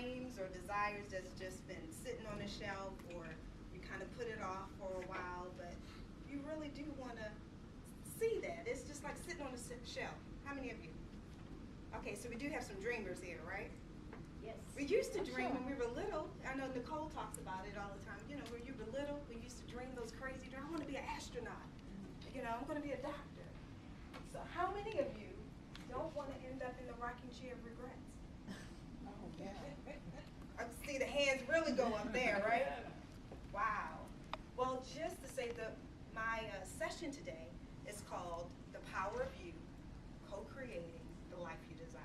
dreams or desires that's just been sitting on the shelf, or you kind of put it off for a while, but you really do want to see that? It's just like sitting on the shelf. How many of you? Okay, so we do have some dreamers here, right? Yes. We used to dream when we were little. I know Nicole talks about it all the time. You know, when you were little, we used to dream those crazy dreams. I want to be an astronaut. You know, I'm going to be a doctor. So how many of you don't want to end up in the rocking chair of regrets? Oh, yeah. I see the hands really go up there, right? Wow. Well, just to say that my session today is called The Power of You, Co-Creating the Life You Desire.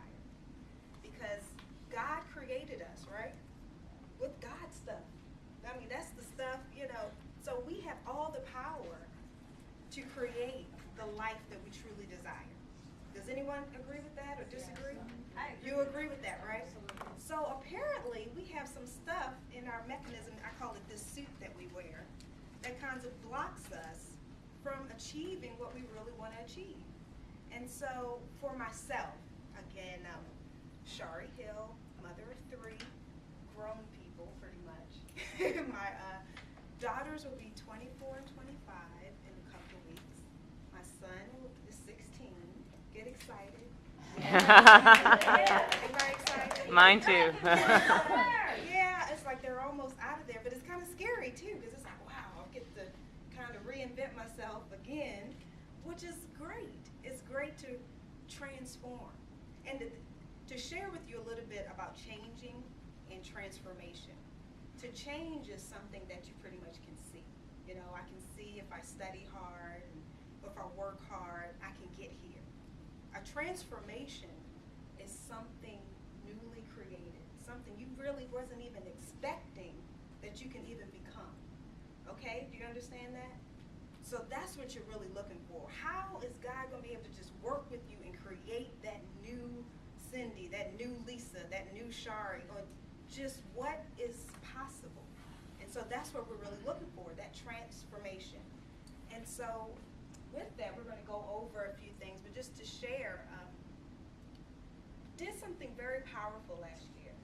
Because God created us, right? With God's stuff. I mean, that's the stuff, you know. So we have all the power to create the life that we truly desire. Does anyone agree with that or disagree? I agree. You agree with that, right? So apparently we have some stuff in our mechanism, I call it this suit that we wear, that kind of blocks us from achieving what we really want to achieve. And so for myself, again, Shari Hill, mother of 3, grown people pretty much. My daughters will be 24 and 25 in a couple of weeks. My son is 16. Get excited. Everybody excited? Mine too. Yeah, it's like they're almost out of there, but it's kind of scary too, because it's like, wow, I'll get to kind of reinvent myself again, which is great. It's great to transform and to share with you a little bit about changing and transformation. To change is something that you pretty much can see. You know, I can see if I study hard, and if I work hard, I can get here. A transformation is something newly created, something you really wasn't even expecting that you can even become. Okay, do you understand that? So that's what you're really looking for. How is God going to be able to just work with you and create that new Cindy, that new Lisa, that new Shari, or just what is possible? And so that's what we're really looking for, that transformation. And so with that, we're going to go over a few things, but just to share, did something very powerful last year.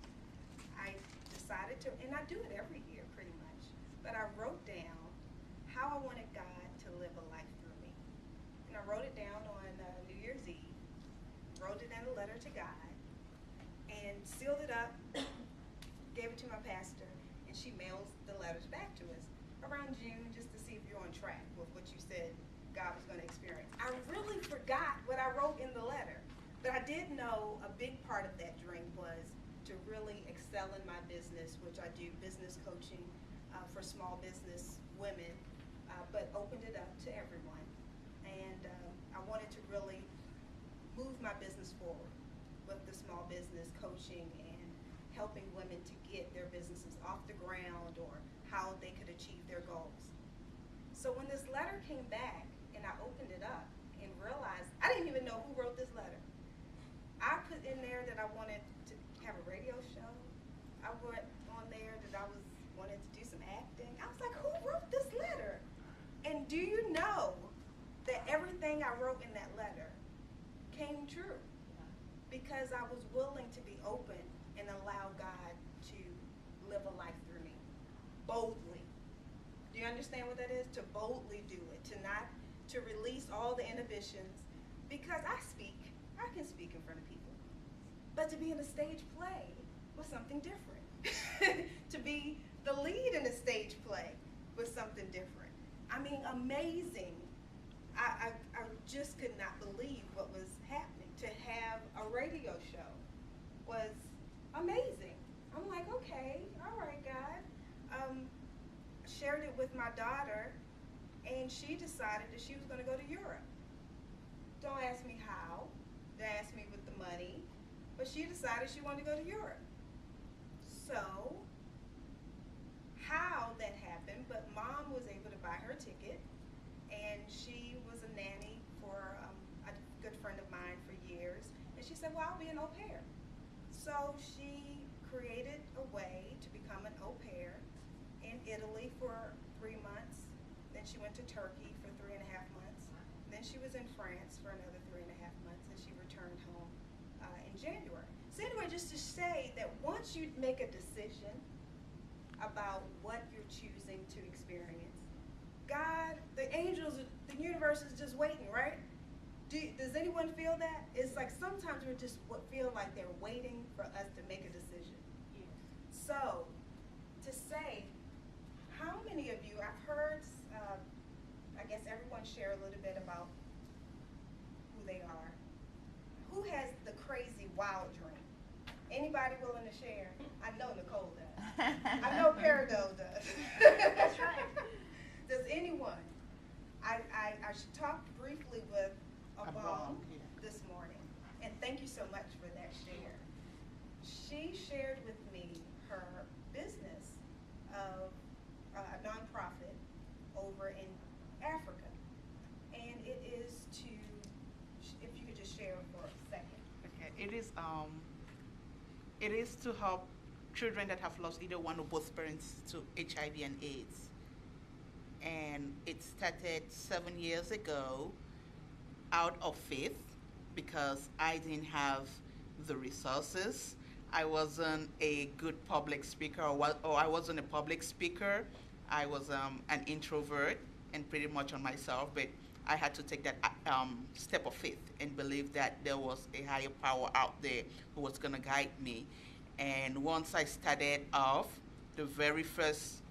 I decided to, and I do it every year pretty much, but I wrote down how I wanted God to live a life through me. And I wrote it down on New Year's Eve, wrote it in a letter to God, and sealed it up, gave it to my pastor, and she mails the letters back to us around June just to see if you're on track with what you said God was going to experience. I really forgot what I wrote in the letter, but I did know a big part of that dream was to really excel in my business, which I do business coaching for small business women, but opened it up to everyone. And I wanted to really move my business forward with the small business coaching and helping women to get their businesses off the ground or how they could achieve their goals. So when this letter came back and I opened it up and realized, I didn't even know who wrote this letter. I put in there that I wanted to have a radio show. I put on there that I wanted to do some acting. I was like, who wrote this letter? And do you know that everything I wrote in that letter came true? Because I was willing to be open and allow God to live a life through me, boldly. Do you understand what that is? To boldly do it, to release all the inhibitions, because I can speak in front of people. But to be in a stage play was something different. To be the lead in a stage play was something different. I mean, amazing. I just could not believe what was happening. To have a radio show was amazing. I'm like, okay, all right, God. Shared it with my daughter, and she decided that she was going to go to Europe. Don't ask me how. Don't ask me with the money. But she decided she wanted to go to Europe. So, how that happened, but Mom was able to buy her ticket, and she was a nanny for a good friend of mine for years, and she said, well, I'll be an au pair. So she created a way to become an au pair in Italy for 3 months. Then she went to Turkey for 3.5 months. Then she was in France for another 3.5 months, and she returned home in January. So anyway, just to say that once you make a decision about what you're choosing to experience, God, the angels, the universe is just waiting, right? Does anyone feel that? It's like sometimes we just feel like they're waiting for us to make a decision. Yes. So, to say, how many of you, I've heard, I guess everyone share a little bit about who they are. Who has the crazy wild dream? Anybody willing to share? I know Nicole does. I know Peridot does. That's right. Does anyone? I talked briefly with Abong this morning, and thank you so much for that share. She shared with me her business of a nonprofit over in Africa, and it is to, if you could just share for a second. Okay, it is to help children that have lost either one or both parents to HIV and AIDS. And it started 7 years ago out of faith because I didn't have the resources. I wasn't a good public speaker, or I wasn't a public speaker. I was an introvert and pretty much on myself, but I had to take that step of faith and believe that there was a higher power out there who was going to guide me. And once I started off, the very first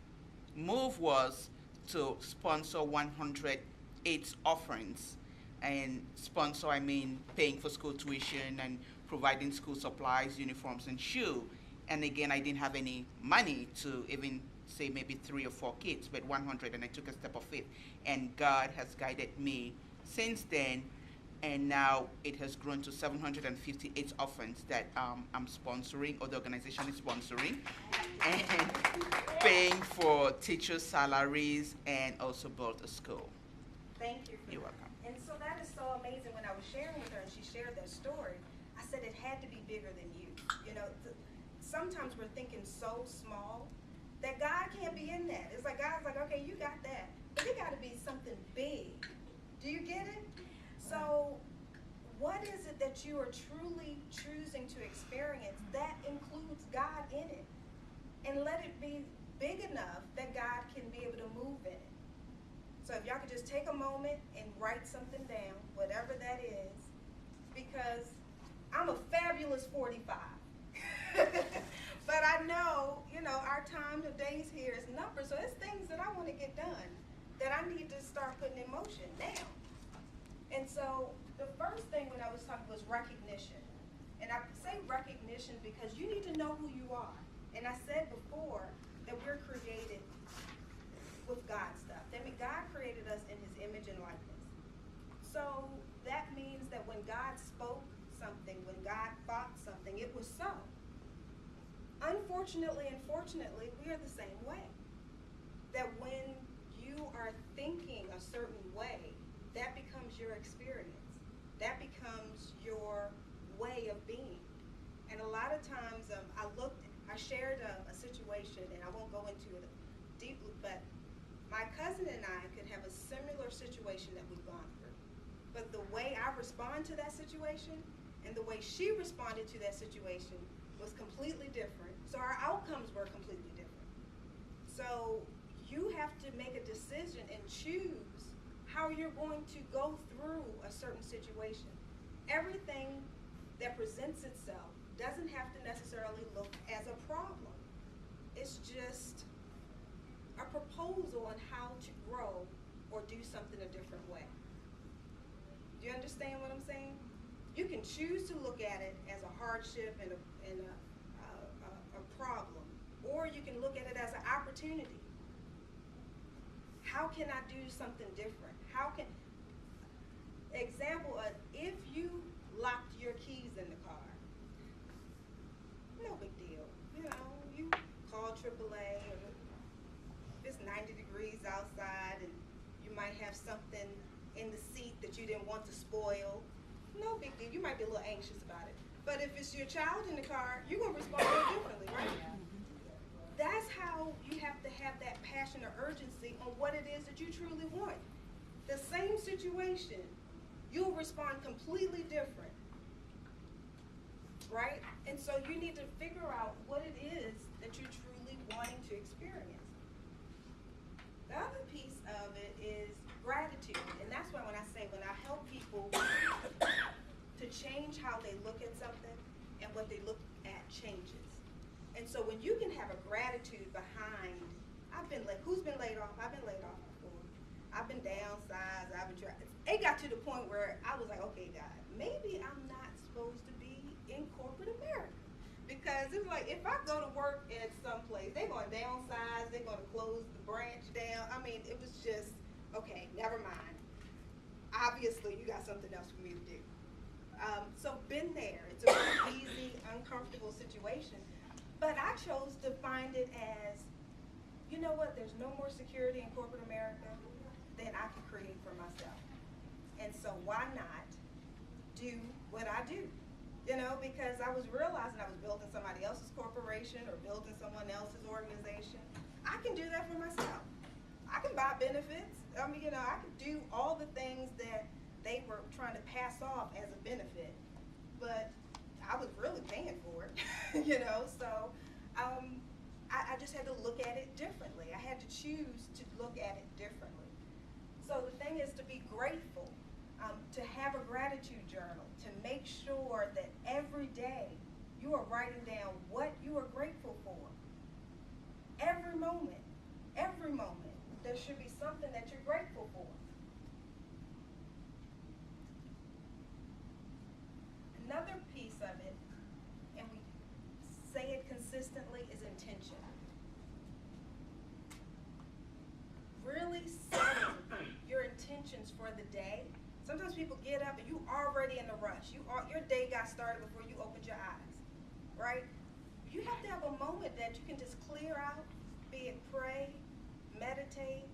move was to sponsor 100 AIDS offerings. And sponsor, I mean paying for school tuition and providing school supplies, uniforms, and shoe. And again, I didn't have any money to even say maybe 3 or 4 kids, but 100, and I took a step of faith. And God has guided me since then, and now it has grown to 758 orphans that I'm sponsoring, or the organization is sponsoring, and paying for teachers' salaries, and also built a school. Thank you. You're welcome. And so that is so amazing. When I was sharing with her and she shared that story, I said it had to be bigger than you. You know, sometimes we're thinking so small that God can't be in that. It's like God's like, okay, you got that, but it got to be something big. Do you get it? So what is it that you are truly choosing to experience that includes God in it? And let it be big enough that God can be able to move in it. So if y'all could just take a moment and write something down, whatever that is, because I'm a fabulous 45. But I know, our time of days here is numbered, so it's things that I want to get done that I need to start putting in motion now. And so the first thing when I was talking was recognition. And I say recognition because you need to know who you are. And I said before that we're created with God's stuff. That means God created us in his image and likeness. So that means that when God spoke something, when God thought something, it was so. Unfortunately and fortunately, we are the same way. That when you are thinking a certain way, that becomes your experience. That becomes your way of being. And a lot of times, I shared a situation, and I won't go into it deeply, but my cousin and I could have a similar situation that we've gone through. But the way I respond to that situation and the way she responded to that situation was completely different. So our outcomes were completely different. So you have to make a decision and choose how you're going to go through a certain situation. Everything that presents itself doesn't have to necessarily look as a problem. It's just a proposal on how to grow or do something a different way. Do you understand what I'm saying? You can choose to look at it as a hardship and a problem, or you can look at it as an opportunity. How can I do something different? Example, if you locked your keys in the car, no big deal. You call AAA, or it's 90 degrees outside and you might have something in the seat that you didn't want to spoil. No big deal. You might be a little anxious about it. But if it's your child in the car, you're going to respond differently, right? That's how you have to have that passion or urgency on what it is that you truly want. The same situation, you'll respond completely different. right? And so you need to figure out what it is that you're truly wanting to experience. The other piece of it is gratitude. And that's why when I help people to change how they look at something, and what they look at changes. And so when you can have a gratitude behind, who's been laid off? I've been laid off before. I've been downsized. It got to the point where I was like, okay, God, maybe I'm not supposed to be in corporate America. Because it's like, if I go to work at some place, they're going to downsize, they're going to close the branch down. I mean, it was just, okay, never mind. Obviously, you got something else for me to do. So been there. It's a very easy, uncomfortable situation. But I chose to find it as, you know what, there's no more security in corporate America than I can create for myself. And so why not do what I do? You know, because I was realizing I was building somebody else's corporation or building someone else's organization. I can do that for myself. I can buy benefits. I mean, you know, I can do all the things that they were trying to pass off as a benefit, but I was really paying for it, you know, so I just had to look at it differently. I had to choose to look at it differently. So the thing is to be grateful, to have a gratitude journal, to make sure that every day you are writing down what you are grateful for. Every moment, there should be something that you're grateful for. Another piece of it, and we say it consistently, is intention. Really setting your intentions for the day. Sometimes people get up and you already in a rush. Your day got started before you opened your eyes, right? You have to have a moment that you can just clear out, be it pray, meditate,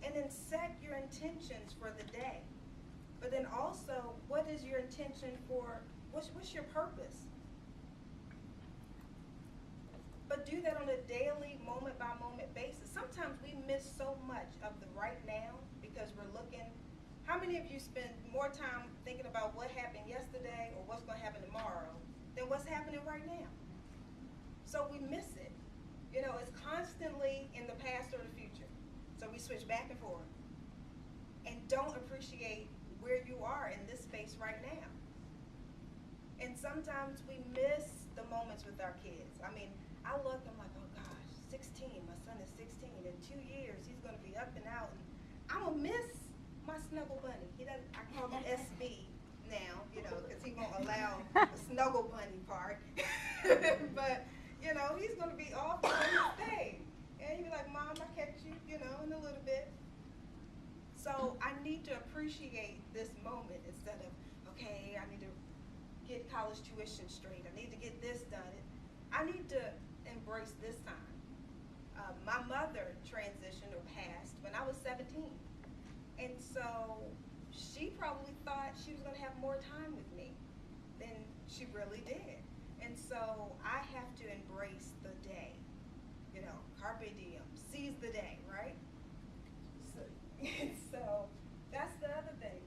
and then set your intentions for the day. But then also, what is your intention for, what's your purpose? But do that on a daily, moment-by-moment basis. Sometimes we miss so much of the right now because we're looking. How many of you spend more time thinking about what happened yesterday or what's going to happen tomorrow than what's happening right now? So we miss it. You know, it's constantly in the past or the future. So we switch back and forth and don't appreciate where you are in this space right now. And sometimes we miss the moments with our kids. I mean, I look, I'm like, oh gosh, 16, my son is 16. In 2 years, he's gonna be up and out. And I'm gonna miss my snuggle bunny. I call him SB now, you know, because he won't allow the snuggle bunny part. But, you know, he's gonna be off on his day. And he'll be like, Mom, I'll catch you, you know, in a little bit. So I need to appreciate this moment instead of, okay, I need to get college tuition straight. I need to get this done. I need to embrace this time. My mother transitioned or passed when I was 17. And so she probably thought she was going to have more time with me than she really did. And so I have to embrace the day. You know, carpe diem, seize the day, right? So that's the other thing.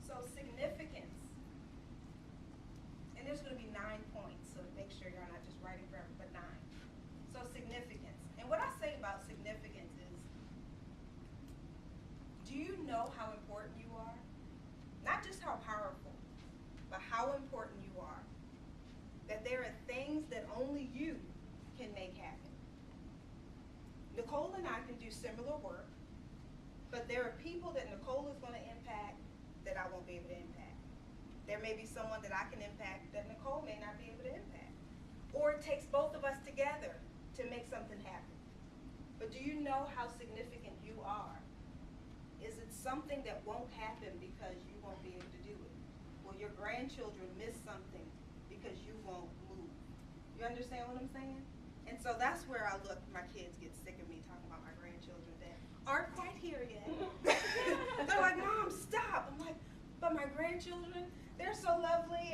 So significance. And there's going to be 9 points, so make sure you're not just writing forever, but 9. So significance. And what I say about significance is, do you know how important you are? Not just how powerful, but how important you are. That there are things that only you can make happen. Nicole and I can do similar work, but there are people that Nicole is going to impact that I won't be able to impact. There may be someone that I can impact that Nicole may not be able to impact. Or it takes both of us together to make something happen. But do you know how significant you are? Is it something that won't happen because you won't be able to do it? Will your grandchildren miss something because you won't move? You understand what I'm saying? And so that's where I look, my kids get sick of me talking about my grandchildren that aren't quite here yet. They're like, Mom, stop. I'm like, but my grandchildren, they're so lovely.